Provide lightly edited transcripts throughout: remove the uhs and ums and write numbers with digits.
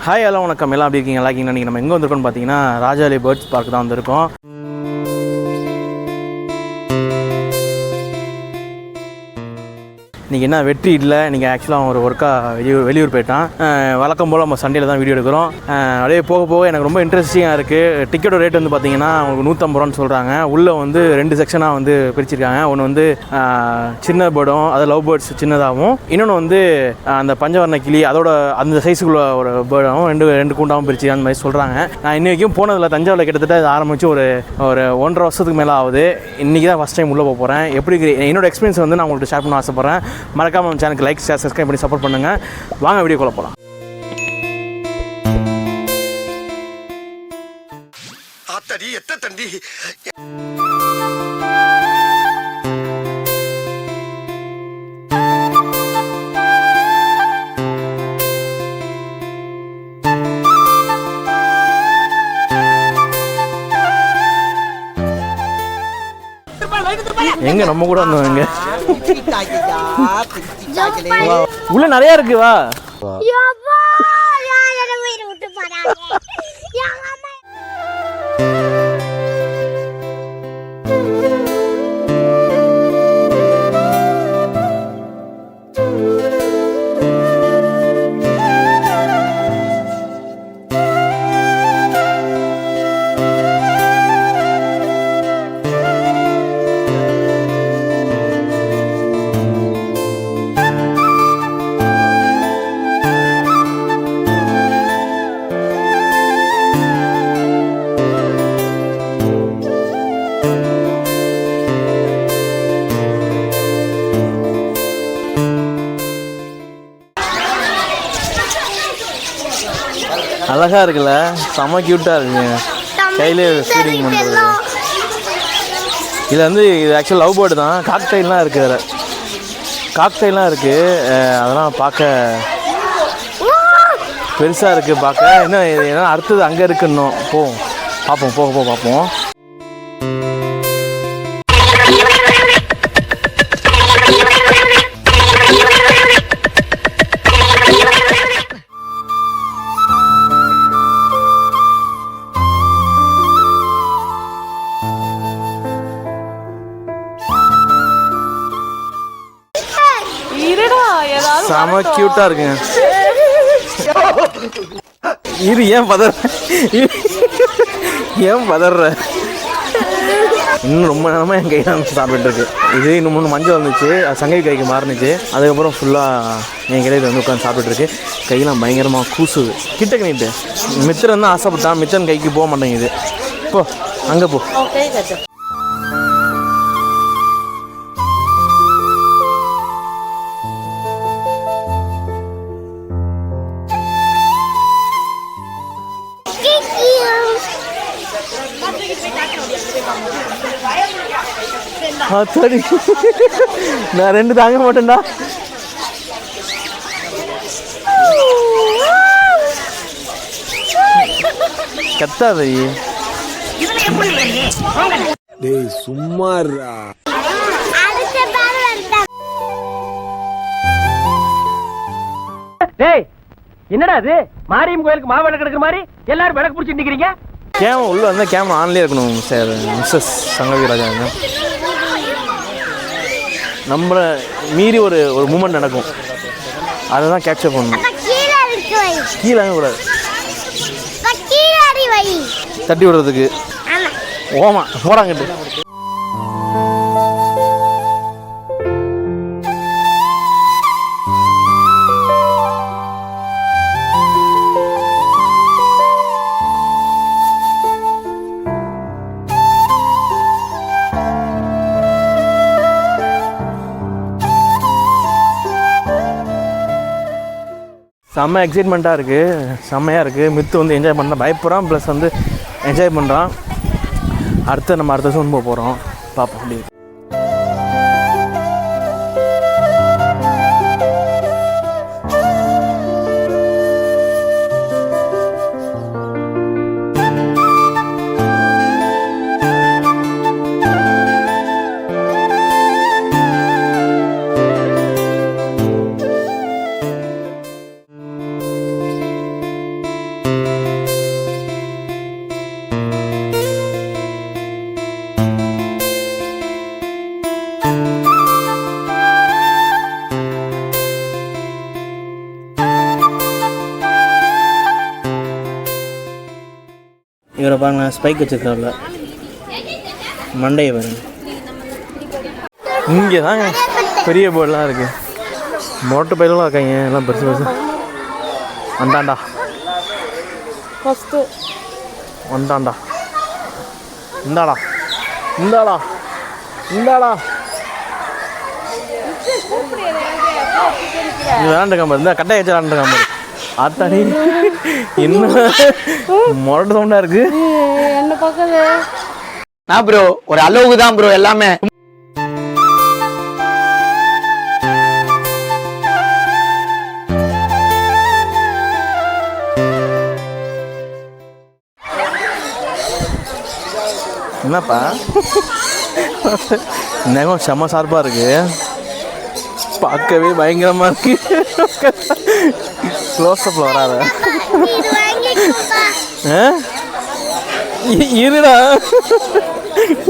Hi hello வணக்கம், எல்லாம் எப்படி இருக்கீங்க? நல்லா இருக்கீங்க. இன்றைக்கி நம்ம எங்கே வந்திருக்கோம்னு பார்த்தீங்கன்னா ராஜாலி பேர்ட்ஸ் பார்க் தான் வந்திருக்கோம். இன்றைக்கி என்ன வெற்றி இல்லை. இன்றைக்கி ஆக்சுவலாக ஒரு ஒர்க்காக வெளியூர் போயிட்டான். வழக்கம் போல் நம்ம சண்டேல தான் வீடியோ எடுக்கிறோம். அப்படியே போக போக எனக்கு ரொம்ப இன்ட்ரெஸ்டிங்காக இருக்குது. டிக்கெட்டோட ரேட் வந்து பார்த்திங்கன்னா உங்களுக்கு 150 ரூபான்னு சொல்கிறாங்க. உள்ளே வந்து 2 செக்ஷனாக வந்து பிரிச்சிருக்காங்க. ஒன்று வந்து சின்ன பேர்டும், அது லவ் பேர்ட்ஸ் சின்னதாகவும், இன்னொன்று வந்து அந்த பஞ்சவர்ண கிளி அதோட அந்த சைஸுக்குள்ள ஒரு பேர்டாகவும் ரெண்டு கூண்டாகவும் பிரிச்சு அந்த மாதிரி சொல்கிறாங்க. நான் இன்னி வரைக்கும் போனதில்லை. தஞ்சாவூரில் கிட்டத்தட்ட இது ஆரம்பித்து ஒரு 1.5 வருஷத்துக்கு மேலே ஆகுது. இன்றைக்கி தான் ஃபஸ்ட் டைம் உள்ளே போக போகிறேன். எப்படி என்னோட எக்ஸ்பீரியன்ஸ் வந்து நான் உங்களுக்கு ஷேர் பண்ண ஆசைப்பட்றேன். மறக்காம நம்ம சேனலுக்கு லைக், ஷேர், சப்ஸ்கிரைப் பண்ணி சப்போர்ட் பண்ணுங்கள். வாங்க வீடியோக்குள்ள போகலாம். எங்க நம்ம கூட வந்தவங்க உள்ள நிறைய இருக்கு. வா அழகா இருக்குல்ல, செம்ம கியூட்டா இருக்குங்க. கையிலே ஃபீடிங் பண்ணுறது. இது வந்து இது ஆக்சுவல் லவ் பேர்டு தான். காக்டைல்லாம் இருக்குது. வேறு காக்டைல்லாம் இருக்குது. அதெல்லாம் பார்க்க பெருசாக இருக்குது. பார்க்க இன்னும் ஏன்னா அடுத்தது அங்கே இருக்குன்னு பார்ப்போம். போக பார்ப்போம். செம கியூட்டா இருக்குங்க. இது ஏன் பதற இன்னும் ரொம்ப நேரமாக என் கையில் சாப்பிட்டு இருக்கு. இது இன்னும் 3 மஞ்சள் வந்துச்சு. அது சங்கை கைக்கு மாறினுச்சு. அதுக்கப்புறம் ஃபுல்லாக என் கையில் வந்து உட்காந்து சாப்பிட்டு இருக்கு. கையெல்லாம் பயங்கரமாக கூசுது. கிட்டக்கு நீட்டு மித்திரன் தான் ஆசைப்பட்டான். மித்திரன் கைக்கு போக மாட்டேங்குது. போ அங்கே போ. சரி, நான் 2 தாங்க மாட்டேன்டா. கத்தாத சும்மா. டேய் என்னடா அது? மாரியம் கோயிலுக்கு மாவிளக்கு கிடக்குற மாதிரி எல்லாரும் விளக்கு பிடிச்சி நிக்கிறீங்க. கேமரா உள்ள வந்தால் கேமரா ஆன்லேயே இருக்கணும் சார். மிஸ்ஸஸ் சங்கவி ராஜா நம்மளை மீறி ஒரு மூமெண்ட் நடக்கும். அதை தான் கேப்சர் பண்ணணும். கீழே கூடாது, தட்டி விடுறதுக்கு. ஓமா போடாங்கிட்டு. செம்ம எக்ஸைட்மெண்ட்டாக இருக்குது. செம்மையாக இருக்குது. மித்து வந்து என்ஜாய் பண்ண பயப்படுறான். ப்ளஸ் வந்து என்ஜாய் பண்ணுறான். நம்ம அடுத்த வருஷம் போக போகிறோம். பார்ப்போம். அப்படி இவரை பாருங்க, ஸ்பைக் வச்சுருக்காருல, மண்டையை பாருங்க. இங்கே தாங்க பெரிய போர்டெலாம் இருக்குது. மோட்டர் பயிரெலாம் இருக்காங்க, எல்லாம் பெருசு பெருசு. வந்தாண்டா ஃபஸ்ட்டு வந்தாண்டா, இந்தாடா இந்தாடா இந்தாடா. இது விளாண்டுருக்காம பாரு, இந்த கட்டாய வச்சு விளாண்டுருக்காம பாரு. ஆத்தாடி என்ன மொரட்டு சவுண்டா இருக்கு. என்ன பார்க்குது நான் ப்ரோ ஒரு அளவுக்கு தான் ப்ரோ எல்லாமே. என்னப்பா நகம் செம்ம சார்பாக இருக்கு, பார்க்கவே பயங்கரமாக இருக்கு. க்ளோஸ்அப்பில் வராத இருடா.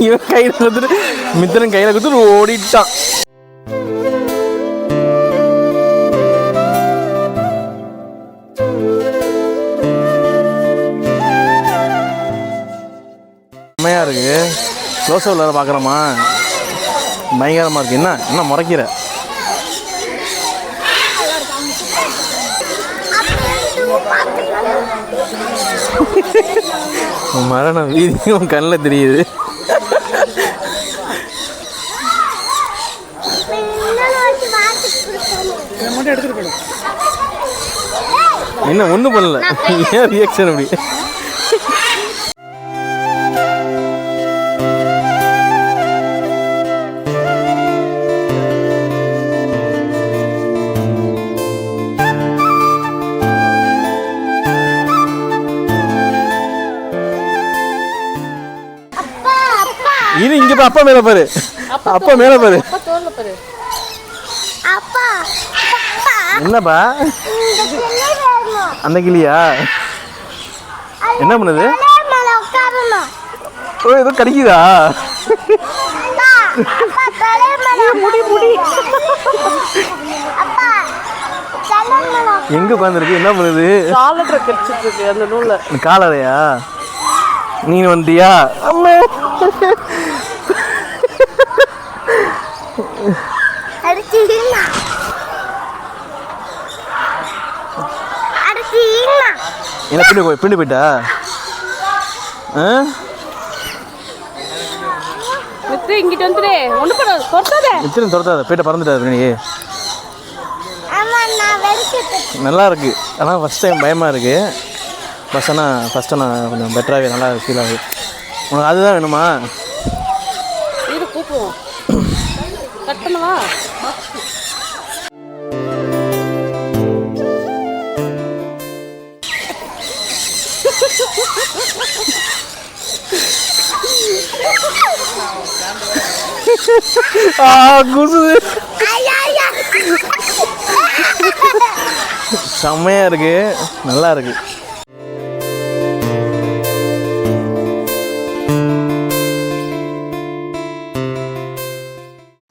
இவன் கையில் கொடுத்துட்டு மித்திரன் கையில் கொடுத்துட்டு ஓடிட்டான். செம்மையாக இருக்கு. க்ளோஸ்அப்பில் வேறு பார்க்குறோமா, பயங்கரமாக இருக்கு. என்ன முறைக்கிற? மரண வீதியும் கண்ணில் தெரியுது. என்ன ஒன்றும் பண்ணல, ஏன் ரியாக்ஷன் அப்படி? இது இங்க அப்பா மேல பாரு, அப்பா மேல பாரு. என்னப்பா அந்த கிளியா என்ன பண்ணுது? ஓ ஏதோ கடிக்குதா? எங்க உட்காந்துருக்கு, என்ன பண்ணுது? அந்த நூல்ல காலையா நீ வந்தியா? அம்மா என்ன பின்னு போயிட்டா? இங்கிட்ட வந்துடு, ஒண்ணு பண்ண துரத்தாத, போயிட்ட பறந்துட்டாரு நீ. நல்லா இருக்கு, ஆனால் ஃபஸ்ட் டைம் பயமாக இருக்கு. ஃபஸ்ட்டு நான் கொஞ்சம் பெட்டராகவே நல்லா ஃபீல் ஆகுது. உனக்கு அதுதான் வேணுமா? இது கூப்பிடுவோம், கட் பண்ணவா? குசுது செம்மையா இருக்கு, நல்லா இருக்கு.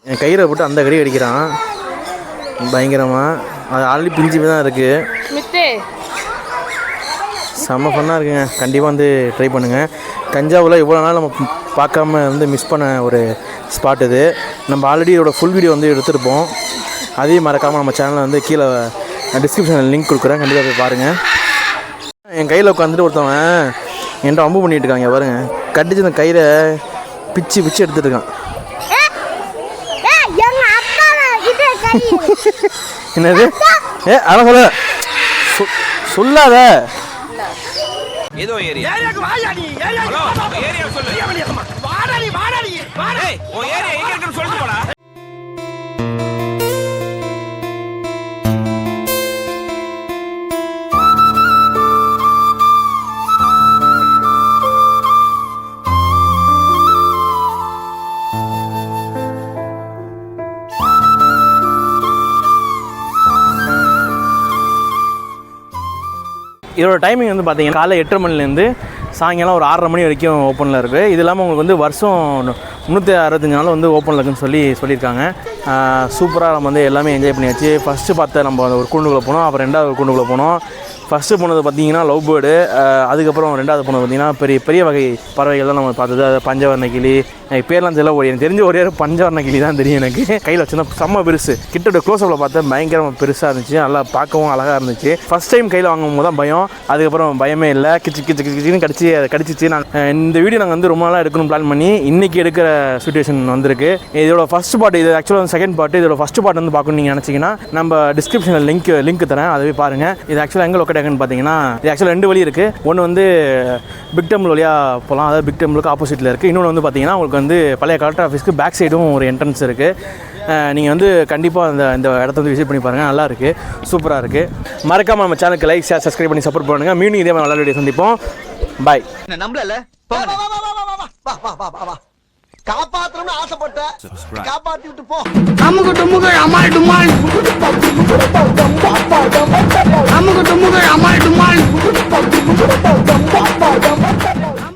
என் கயிறை போட்டு அந்த கடி அடிக்கிறான் பயங்கரமா. அது ஆல்ரெடி பிஞ்சு தான் இருக்கு. செம்ம ஃபன்னாக இருக்குங்க. கண்டிப்பாக வந்து ட்ரை பண்ணுங்கள். தஞ்சாவூரில் இவ்வளோ நாள் நம்ம பார்க்காம வந்து மிஸ் பண்ண ஒரு ஸ்பாட் இது. நம்ம ஆல்ரெடி இதோட ஃபுல் வீடியோ வந்து எடுத்துருப்போம். அதையும் மறக்காமல் நம்ம சேனலில் வந்து கீழே டிஸ்கிரிப்ஷனில் லிங்க் கொடுக்குறேன், கண்டிப்பாக போய் பாருங்கள். என் கையில் உட்காந்துட்டு ஒருத்தவன் என்கிட்ட அம்பு பண்ணிட்டு இருக்காங்க பாருங்க. கட்டிச்சு அந்த கயிறை பிச்சு எடுத்துட்டு இருக்கான். என்னது? அதான் சொல்ல சொல்லாத. ஏதோ ஏரியாக்கு வாயா நீ, ஏரியா சொல்லு. வாடா நீ வாடா. ஓ ஏரியா எங்க இருக்குன்னு சொல்லிட்டு போடா. இதோட டைமிங் வந்து பார்த்தீங்கன்னா காலை 8:30 மணிலேருந்து சாயங்காலம் ஒரு 6:30 மணி வரைக்கும் ஓப்பனில் இருக்குது. இது இல்லாமல் உங்களுக்கு வந்து வருஷம் 365 நாள் வந்து ஓப்பனில் இருக்குன்னு சொல்லியிருக்காங்க. சூப்பராக நம்ம வந்து எல்லாமே என்ஜாய் பண்ணியாச்சு. ஃபஸ்ட்டு பார்த்த நம்ம ஒரு கூண்டுக்குள்ளே போனோம், அப்புறம் ரெண்டாவது ஒரு கூண்டுக்குள்ளே போனோம். ஃபஸ்ட்டு போனது பார்த்தீங்கன்னா லவ் பேர்டு, அதுக்கப்புறம் ரெண்டாவது போனது பார்த்தீங்கன்னா பெரிய பெரிய வகை பறவைகள் தான் நம்ம பார்த்தது. அது பஞ்சவர்ண கிளி, பேர்லாம் தெரியல, எனக்கு தெரிஞ்ச ஒரே பஞ்சவர்ண கிளி தான் தெரியும் எனக்கு. கையில் வச்சுன்னா செம்ம பெருசு, கிட்ட க்ளோஸ்அப்பில் பார்த்தா பயங்கரமாக பெருசாக இருந்துச்சு, நல்லா பார்க்கவும் அழகாக இருந்துச்சு. ஃபஸ்ட் டைம் கையில் வாங்கும் போது தான் பயம், அதுக்கப்புறம் பயமே இல்லை. கிச்சு கிச்சு கிச்சுன்னு கடிச்சிச்சு. நான் இந்த வீடியோ நாங்கள் வந்து ரொம்ப நாளாக எடுக்கணும் பிளான் பண்ணி இன்றைக்கி எடுக்கிற சுச்சுவேஷன் வந்திருக்கு. இதோட ஃபஸ்ட் பார்ட், இது ஆக்சுவலாக செகண்ட் பார்ட். இதோட ஃபஸ்ட் பார்ட் வந்து பார்க்கணும் நீங்கள் நினச்சிங்கன்னா நம்ம டிஸ்கிரிப்ஷனில் லிங்க் தரேன், அதுவே பாருங்கள். இது ஆக்சுவலாக எங்கே லொக்கேட் ஆகுன்னு பார்த்தீங்கன்னா, இது ஆக்சுவலாக 2 வழி இருக்குது. ஒன்று வந்து பிக் டெம்பிள் வழியாக போகலாம், அதாவது பிக் டெம்பிளுக்கு ஆப்போசிட்டில் இருக்குது. இன்னொன்று வந்து பார்த்தீங்கன்னா உங்களுக்கு வந்து பழைய கலெக்டர் ஆஃபீஸ்க்கு பேக் சைடும் ஒரு என்ட்ரன்ஸ் இருக்குது. நீங்கள் வந்து கண்டிப்பாக இந்த இடத்த வந்து விசிட் பண்ணி பாருங்கள், நல்லா இருக்குது, சூப்பராக இருக்குது. மறக்காமல் நம்ம சேனலுக்கு லைக், ஷேர், சப்ஸ்கிரைப் பண்ணி சப்போர்ட் பண்ணுங்கள். மீண்டும் இதே மாதிரி நல்ல வீடியோ சந்திப்போம். பாய். நம்மள காப்பாத்தணும்னு ஆசைப்பட்ட, காப்பாத்தி விட்டு போ.